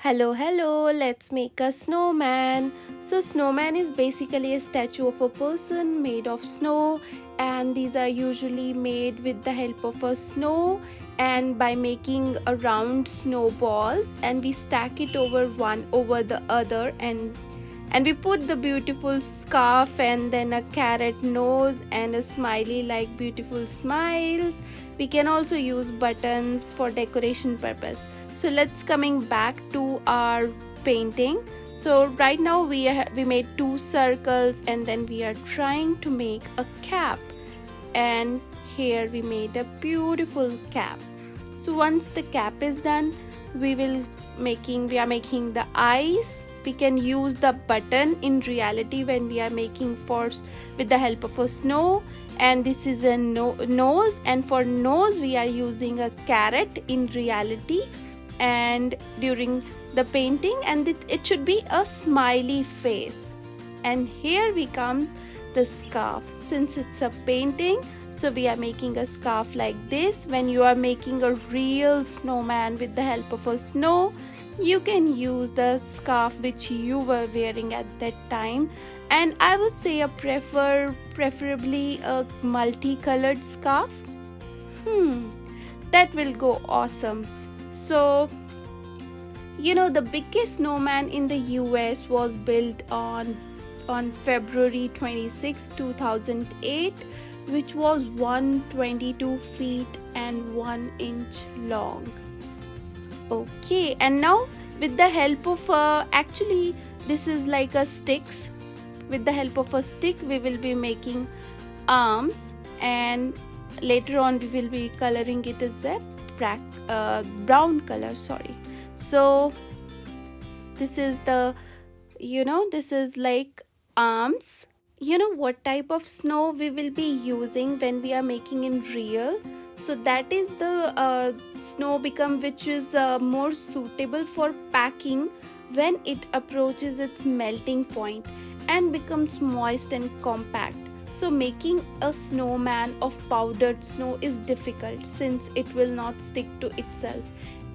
Hello, let's make a snowman. So, snowman is basically a statue of a person made of snow, and these are usually made with the help of a snow and by making a round snowballs, and we stack it over one over the other, and we put the beautiful scarf and then a carrot nose and a smiley like beautiful smiles. We can also use buttons for decoration purpose. So let's coming back to our painting. So right now we made two circles and then we are trying to make a cap, and here we made a beautiful cap. So once the cap is done, we are making the eyes. We can use the button in reality when we are making force with the help of a snow, and this is a nose, and for nose we are using a carrot in reality and during the painting, and it should be a smiley face. And here we comes the scarf. Since it's a painting, so we are making a scarf like this. When you are making a real snowman with the help of a snow, you can use the scarf which you were wearing at that time, and I would say preferably a multicolored scarf. That will go awesome. So, the biggest snowman in the US was built on February 26, 2008, which was 122 feet and 1 inch long. Okay, and now with the help of actually this is like a sticks. With the help of a stick, we will be making arms, and later on we will be coloring it as a brown color. Sorry. So this is this is like arms. What type of snow we will be using when we are making in real? So that is the snow which is more suitable for packing when it approaches its melting point and becomes moist and compact. So making a snowman of powdered snow is difficult since it will not stick to itself,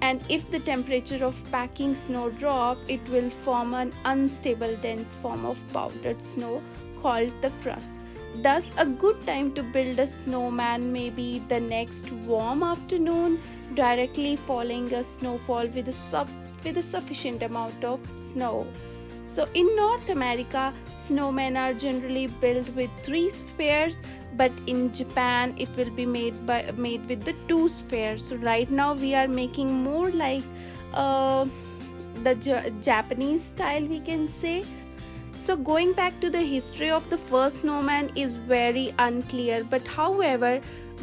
and if the temperature of packing snow drop, it will form an unstable dense form of powdered snow called the crust. Thus, a good time to build a snowman may be the next warm afternoon directly following a snowfall with a sufficient amount of snow. So in North America, snowmen are generally built with 3 spheres, but in Japan it will be made with the 2 spheres. So right now we are making more like the Japanese style, we can say. So going back to the history of the first snowman is very unclear, but however,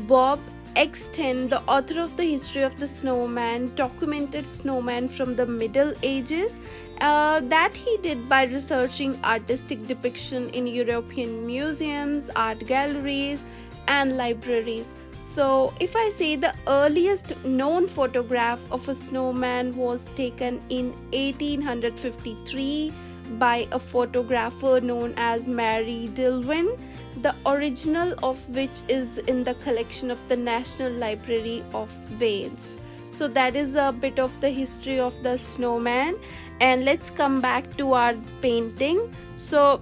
Bob Exton, the author of the history of the snowman, documented snowman from the Middle Ages that he did by researching artistic depiction in European museums, art galleries, and libraries. So, if I say the earliest known photograph of a snowman was taken in 1853 by a photographer known as Mary Dillwyn, the original of which is in the collection of the National Library of Wales. So that is a bit of the history of the snowman, and let's come back to our painting. So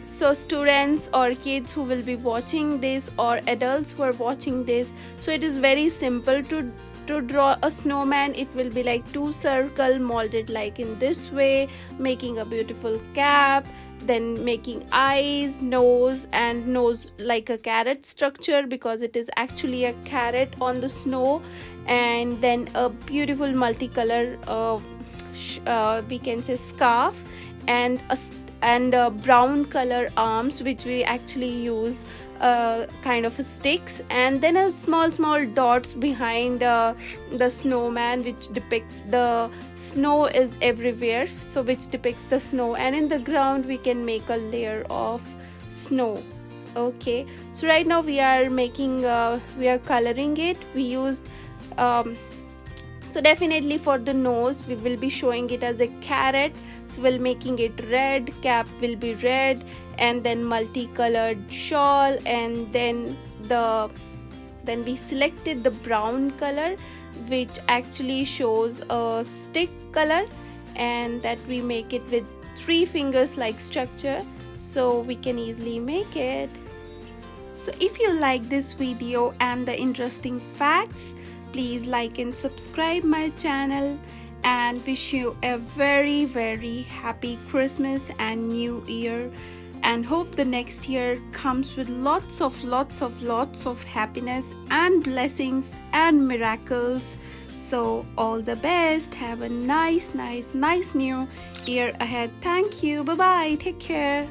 students or kids who will be watching this, or adults who are watching this, so it is very simple to draw a snowman. It will be like 2 circle molded like in this way, making a beautiful cap, then making eyes, nose, and nose like a carrot structure because it is actually a carrot on the snow, and then a beautiful multicolor we can say scarf, and a brown color arms which we actually use kind of sticks, and then a small dots behind the snowman which depicts the snow is everywhere, so which depicts the snow, and in the ground we can make a layer of snow. Okay, so right now we are coloring it. We used so definitely for the nose we will be showing it as a carrot, so we'll making it red, cap will be red, and then multicolored shawl, and then we selected the brown color which actually shows a stick color, and that we make it with 3 fingers like structure, so we can easily make it. So if you like this video and the interesting facts, please like and subscribe my channel, and wish you a very very happy Christmas and New Year, and hope the next year comes with lots of happiness and blessings and miracles. So all the best. Have a nice new year ahead. Thank you. Bye bye. Take care.